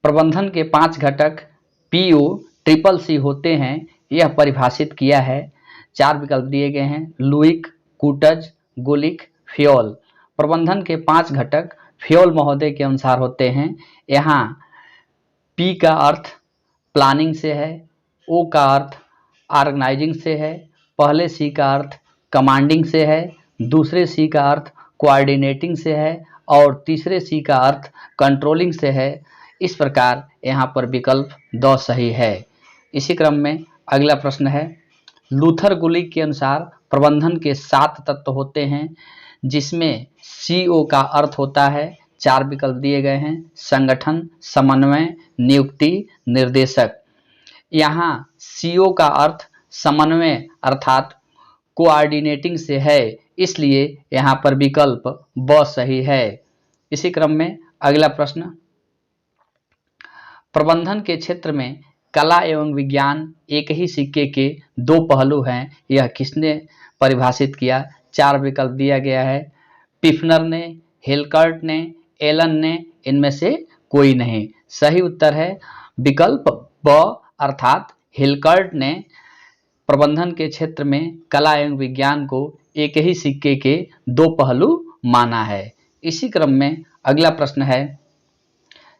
प्रबंधन के 5 घटक पीओ ट्रिपल सी होते हैं, यह परिभाषित किया है। 4 विकल्प दिए गए हैं, लुईक, कूटज, गुलिक, फ्योल। प्रबंधन के 5 घटक फ्योल महोदय के अनुसार होते हैं। यहाँ पी का अर्थ प्लानिंग से है, ओ का अर्थ ऑर्गेनाइजिंग से है, पहले सी का अर्थ कमांडिंग से है, दूसरे सी का अर्थ कोऑर्डिनेटिंग से है और तीसरे सी का अर्थ कंट्रोलिंग से है। इस प्रकार यहाँ पर विकल्प द सही है। इसी क्रम में अगला प्रश्न है, लूथर गुलिक के अनुसार प्रबंधन के 7 तत्व होते हैं, जिसमें सीओ का अर्थ होता है। 4 विकल्प दिए गए हैं, संगठन, समन्वय, नियुक्ति, निर्देशक। यहाँ सीओ का अर्थ समन्वय अर्थात कोऑर्डिनेटिंग से है, इसलिए यहाँ पर विकल्प ब सही है। इसी क्रम में अगला प्रश्न, प्रबंधन के क्षेत्र में कला एवं विज्ञान एक ही सिक्के के 2 पहलू हैं, यह किसने परिभाषित किया? 4 विकल्प दिया गया है, पिफनर ने, हिलकर्ट ने, एलन ने, इनमें से कोई नहीं। सही उत्तर है विकल्प ब अर्थात हिलकर्ट ने प्रबंधन के क्षेत्र में कला एवं विज्ञान को एक ही सिक्के के 2 पहलू माना है। इसी क्रम में अगला प्रश्न है,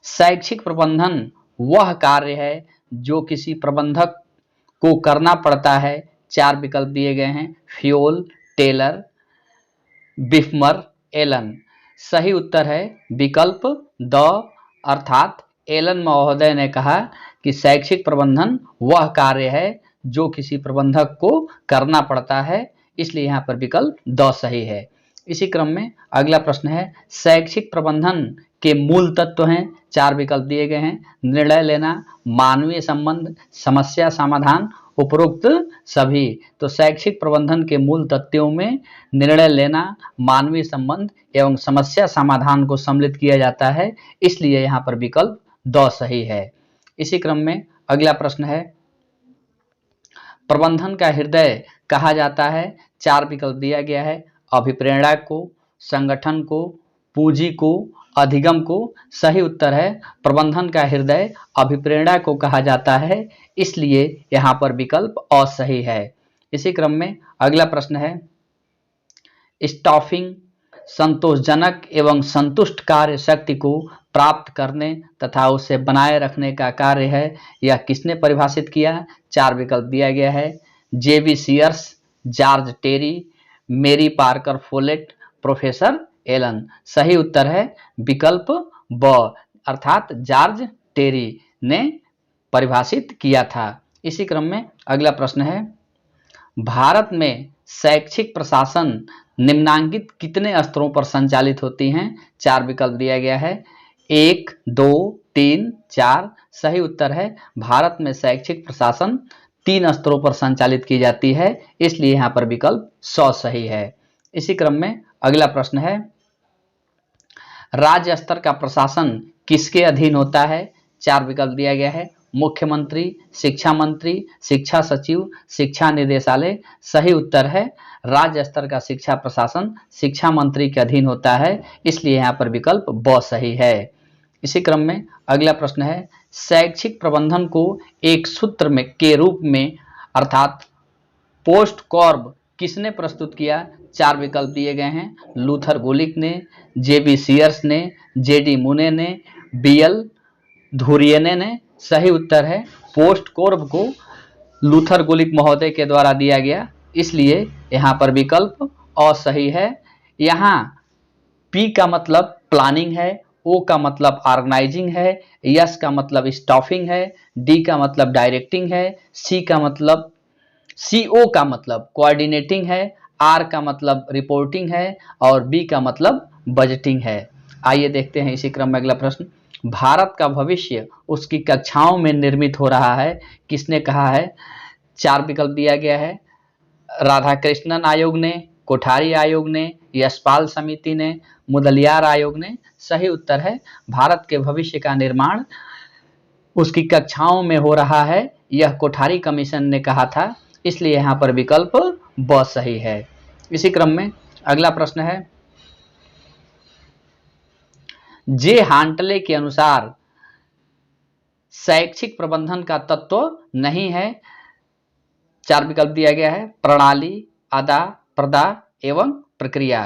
शैक्षिक प्रबंधन वह कार्य है जो किसी प्रबंधक को करना पड़ता है। 4 विकल्प दिए गए हैं, फ्योल, टेलर, बिफमर, एलन। सही उत्तर है विकल्प द अर्थात एलन महोदय ने कहा कि शैक्षिक प्रबंधन वह कार्य है जो किसी प्रबंधक को करना पड़ता है, इसलिए यहाँ पर विकल्प द सही है। इसी क्रम में अगला प्रश्न है, शैक्षिक प्रबंधन के मूल तत्व हैं। 4 विकल्प दिए गए हैं, निर्णय लेना, मानवीय संबंध, समस्या समाधान, उपरोक्त सभी। तो शैक्षिक प्रबंधन के मूल तत्वों में निर्णय लेना, मानवीय संबंध एवं समस्या समाधान को सम्मिलित किया जाता है, इसलिए यहाँ पर विकल्प द सही है। इसी क्रम में अगला प्रश्न है, प्रबंधन का हृदय कहा जाता है। 4 विकल्प दिया गया है, अभिप्रेरणा को, संगठन को, पूंजी को, अधिगम को। सही उत्तर है प्रबंधन का हृदय अभिप्रेरणा को कहा जाता है, इसलिए यहाँ पर विकल्प अ सही है। इसी क्रम में अगला प्रश्न है, स्टाफिंग संतोषजनक एवं संतुष्ट कार्य शक्ति को प्राप्त करने तथा उसे बनाए रखने का कार्य है, यह किसने परिभाषित किया? 4 विकल्प दिया गया है, जेबी सीयर्स, जॉर्ज टेरी, मेरी पार्कर फोलेट, प्रोफेसर एलन। सही उत्तर है विकल्प ब अर्थात जॉर्ज टेरी ने परिभाषित किया था। इसी क्रम में अगला प्रश्न है, भारत में शैक्षिक प्रशासन निम्नांकित कितने स्तरों पर संचालित होती हैं? 4 विकल्प दिया गया है, 1, 2, 3, 4। सही उत्तर है भारत में शैक्षिक प्रशासन 3 स्तरों पर संचालित की जाती है, इसलिए यहाँ पर विकल्प स सही है। इसी क्रम में अगला प्रश्न है, राज्य स्तर का प्रशासन किसके अधीन होता है? 4 विकल्प दिया गया है, मुख्यमंत्री, शिक्षा मंत्री, शिक्षा सचिव, शिक्षा निदेशालय। सही उत्तर है राज्य स्तर का शिक्षा प्रशासन शिक्षा मंत्री के अधीन होता है, इसलिए यहाँ पर विकल्प ब सही है। इसी क्रम में अगला प्रश्न है, शैक्षिक प्रबंधन को एक सूत्र में के रूप में अर्थात पोस्ट कॉर्ब किसने प्रस्तुत किया? 4 विकल्प दिए गए हैं, लूथर गुलिक ने, जेबी सीयर्स ने, जेडी मुने ने, बीएल धुरियने ने। सही उत्तर है पोस्ट कॉर्ब को लूथर गुलिक महोदय के द्वारा दिया गया, इसलिए यहाँ पर विकल्प अ सही है। यहाँ पी का मतलब प्लानिंग है, ओ का मतलब ऑर्गेनाइजिंग है, एस का मतलब स्टाफिंग है, डी का मतलब डायरेक्टिंग है, सीओ का मतलब कोऑर्डिनेटिंग है, आर का मतलब रिपोर्टिंग है और बी का मतलब बजटिंग है। आइए देखते हैं इसी क्रम में अगला प्रश्न, भारत का भविष्य उसकी कक्षाओं में निर्मित हो रहा है, किसने कहा है? 4 विकल्प दिया गया है, राधाकृष्णन आयोग ने, कोठारी आयोग ने, यशपाल समिति ने, मुदलियार आयोग ने। सही उत्तर है भारत के भविष्य का निर्माण उसकी कक्षाओं में हो रहा है, यह कोठारी कमीशन ने कहा था, इसलिए यहाँ पर विकल्प ब सही है। इसी क्रम में अगला प्रश्न है, जे हांटले के अनुसार शैक्षिक प्रबंधन का तत्व नहीं है। 4 विकल्प दिया गया है, प्रणाली, अदा, प्रदा एवं प्रक्रिया।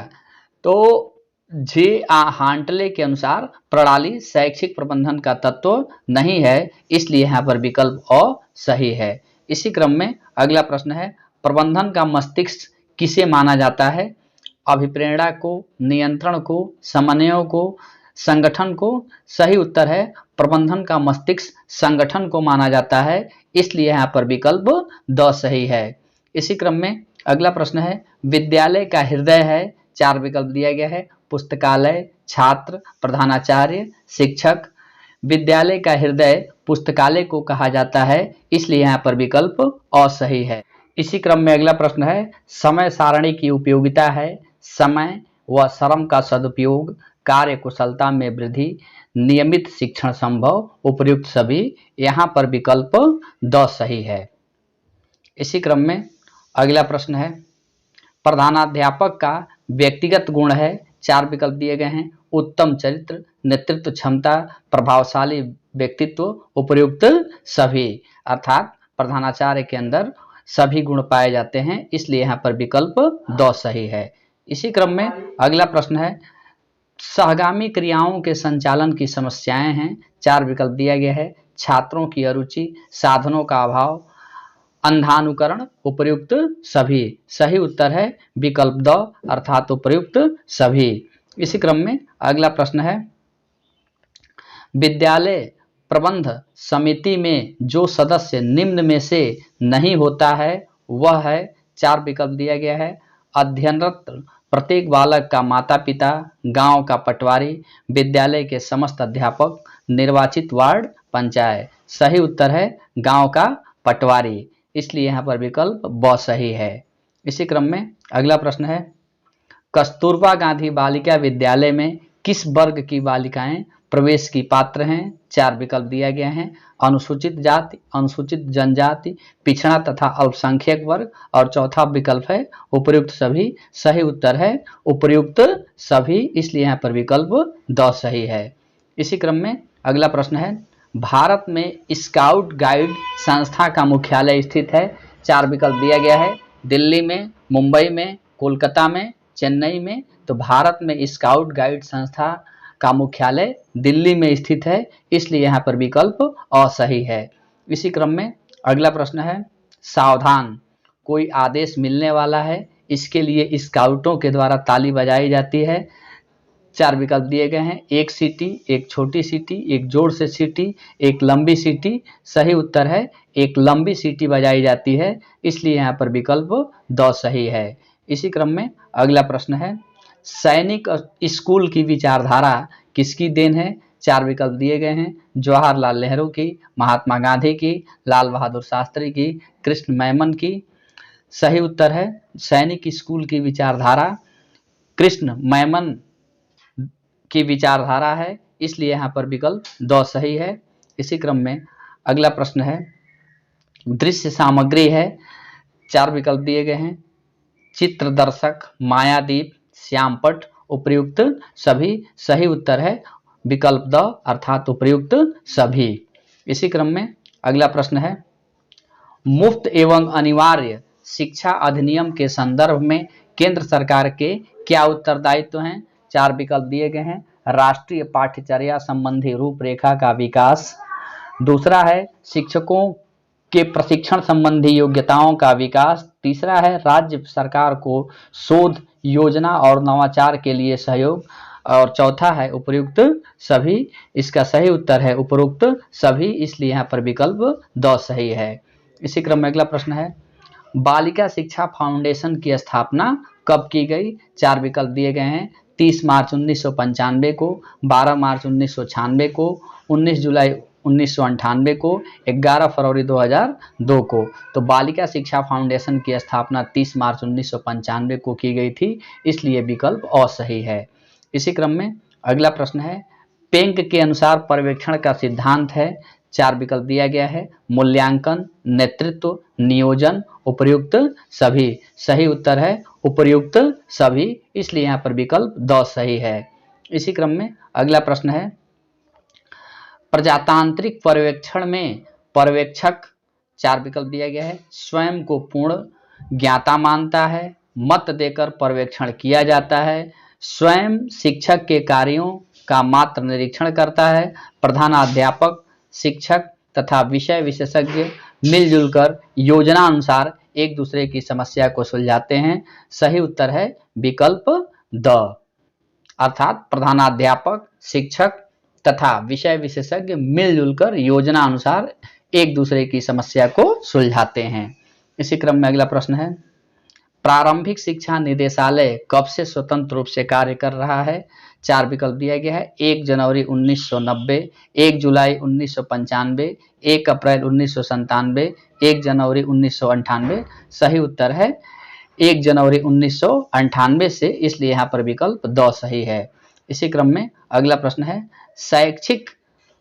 तो जे हांटले के अनुसार प्रणाली शैक्षिक प्रबंधन का तत्व नहीं है, इसलिए यहाँ पर विकल्प अ सही है। इसी क्रम में अगला प्रश्न है, प्रबंधन का मस्तिष्क किसे माना जाता है? अभिप्रेरणा को, नियंत्रण को, समन्वय को, संगठन को। सही उत्तर है प्रबंधन का मस्तिष्क संगठन को माना जाता है, इसलिए यहाँ पर विकल्प द सही है। इसी क्रम में अगला प्रश्न है, विद्यालय का हृदय है। 4 विकल्प दिया गया है, पुस्तकालय, छात्र, प्रधानाचार्य, शिक्षक। विद्यालय का हृदय पुस्तकालय को कहा जाता है, इसलिए यहाँ पर विकल्प असही है। इसी क्रम में अगला प्रश्न है, समय सारणी की उपयोगिता है। समय व श्रम का सदुपयोग, कार्य कुशलता में वृद्धि, नियमित शिक्षण संभव, उपयुक्त सभी। यहाँ पर विकल्प द सही है। इसी क्रम में अगला प्रश्न है, प्रधानाध्यापक का व्यक्तिगत गुण है। 4 विकल्प दिए गए हैं, उत्तम चरित्र, नेतृत्व क्षमता, प्रभावशाली व्यक्तित्व, उपयुक्त सभी। अर्थात प्रधानाचार्य के अंदर सभी गुण पाए जाते हैं, इसलिए यहाँ पर विकल्प द सही है। इसी क्रम में अगला प्रश्न है, सहगामी क्रियाओं के संचालन की समस्याएं हैं। 4 विकल्प दिया गया है, छात्रों की अरुचि, साधनों का अभाव, अंधानुकरण, उपयुक्त सभी। सही उत्तर है विकल्प द अर्थात उपयुक्त सभी। इसी क्रम में अगला प्रश्न है, विद्यालय प्रबंध समिति में जो सदस्य निम्न में से नहीं होता है वह है। 4 विकल्प दिया गया है, अध्ययनरत प्रत्येक बालक का माता पिता, गांव का पटवारी, विद्यालय के समस्त अध्यापक, निर्वाचित वार्ड पंचायत। सही उत्तर है गांव का पटवारी, इसलिए यहाँ पर विकल्प ब सही है। इसी क्रम में अगला प्रश्न है, कस्तूरबा गांधी बालिका विद्यालय में किस वर्ग की बालिकाएं प्रवेश की पात्र हैं? 4 विकल्प दिया गया है, अनुसूचित जाति, अनुसूचित जनजाति, पिछड़ा तथा अल्पसंख्यक वर्ग, और चौथा विकल्प है उपयुक्त सभी। सही उत्तर है उपयुक्त सभी, इसलिए यहाँ पर विकल्प द सही है। इसी क्रम में अगला प्रश्न है, भारत में स्काउट गाइड संस्था का मुख्यालय स्थित है। 4 विकल्प दिया गया है, दिल्ली में, मुंबई में, कोलकाता में, चेन्नई में। तो भारत में स्काउट गाइड संस्था का मुख्यालय दिल्ली में स्थित है, इसलिए यहाँ पर विकल्प असही है। इसी क्रम में अगला प्रश्न है, सावधान, कोई आदेश मिलने वाला है, इसके लिए स्काउटों के द्वारा ताली बजाई जाती है। 4 विकल्प दिए गए हैं, एक सीटी, एक छोटी सीटी, एक जोर से सीटी, एक लंबी सीटी। सही उत्तर है एक लंबी सीटी बजाई जाती है, इसलिए यहाँ पर विकल्प द सही है। इसी क्रम में अगला प्रश्न है, सैनिक स्कूल की विचारधारा किसकी देन है? 4 विकल्प दिए गए हैं, जवाहरलाल नेहरू की, महात्मा गांधी की, लाल बहादुर शास्त्री की, कृष्ण मेमन की। सही उत्तर है सैनिक स्कूल की विचारधारा कृष्ण मेमन की विचारधारा है, इसलिए यहाँ पर विकल्प द सही है। इसी क्रम में अगला प्रश्न है, दृश्य सामग्री है। 4 विकल्प दिए गए हैं, चित्रदर्शक, मायादीप, श्यामपट, उपयुक्त सभी। सही उत्तर है विकल्प द अर्थात उपयुक्त सभी। इसी क्रम में अगला प्रश्न है, मुफ्त एवं अनिवार्य शिक्षा अधिनियम के संदर्भ में केंद्र सरकार के क्या उत्तरदायित्व हैं? 4 विकल्प दिए गए हैं, राष्ट्रीय पाठ्यचर्या संबंधी रूपरेखा का विकास, दूसरा है शिक्षकों के प्रशिक्षण संबंधी योग्यताओं का विकास, तीसरा है राज्य सरकार को शोध योजना और नवाचार के लिए सहयोग, और चौथा है उपयुक्त सभी। इसका सही उत्तर है उपयुक्त सभी, इसलिए यहाँ पर विकल्प द सही है। इसी क्रम में अगला प्रश्न है, बालिका शिक्षा फाउंडेशन की स्थापना कब की गई? 4 विकल्प दिए गए हैं, 30 मार्च 1995 को, 12 मार्च 1996 को, 19 जुलाई 1998 को, 11 फरवरी 2002 को। तो बालिका शिक्षा फाउंडेशन की स्थापना 30 मार्च 1995 को की गई थी, इसलिए विकल्प असही है। इसी क्रम में अगला प्रश्न है, पेंक के अनुसार पर्यवेक्षण का सिद्धांत है। 4 विकल्प दिया गया है, मूल्यांकन, नेतृत्व, नियोजन, उपयुक्त सभी। सही उत्तर है उपयुक्त सभी, इसलिए यहाँ पर विकल्प द सही है। इसी क्रम में अगला प्रश्न है, प्रजातांत्रिक पर्यवेक्षण में पर्यवेक्षक, 4 विकल्प दिया गया है, स्वयं को पूर्ण ज्ञाता मानता है, मत देकर पर्यवेक्षण किया जाता है, स्वयं शिक्षक के कार्यों का मात्र निरीक्षण करता है, प्रधानाध्यापक, शिक्षक तथा विषय विशेषज्ञ मिलजुल कर योजना अनुसार एक दूसरे की समस्या को सुलझाते हैं। सही उत्तर है विकल्प द, अर्थात प्रधानाध्यापक, शिक्षक तथा विषय विशेषज्ञ मिलजुल कर योजना अनुसार एक दूसरे की समस्या को सुलझाते हैं। इसी क्रम में अगला प्रश्न है, प्रारंभिक शिक्षा निदेशालय कब से स्वतंत्र रूप से कार्य कर रहा है? 4 विकल्प दिया गया है, 1 जनवरी 1990, 1 जुलाई 1995, 1 अप्रैल 1997, 1 जनवरी 1998। सही उत्तर है 1 जनवरी 1998 से, इसलिए यहाँ पर विकल्प द सही है। इसी क्रम में अगला प्रश्न है, शैक्षिक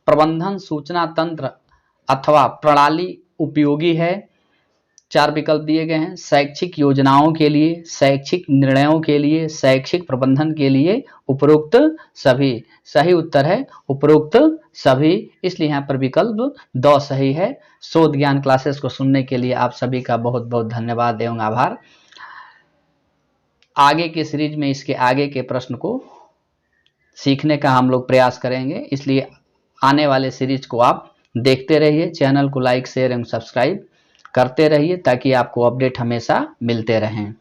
प्रबंधन सूचना तंत्र अथवा प्रणाली उपयोगी है? 4 विकल्प दिए गए हैं, शैक्षिक योजनाओं के लिए, शैक्षिक निर्णयों के लिए, शैक्षिक प्रबंधन के लिए, उपरोक्त सभी। सही उत्तर है उपरोक्त सभी, इसलिए यहाँ पर विकल्प द सही है। शोध ज्ञान क्लासेस को सुनने के लिए आप सभी का बहुत बहुत धन्यवाद एवं आभार। आगे के सीरीज में इसके आगे के प्रश्न को सीखने का हम लोग प्रयास करेंगे, इसलिए आने वाले सीरीज को आप देखते रहिए। चैनल को लाइक, शेयर एवं सब्सक्राइब करते रहिए ताकि आपको अपडेट हमेशा मिलते रहें।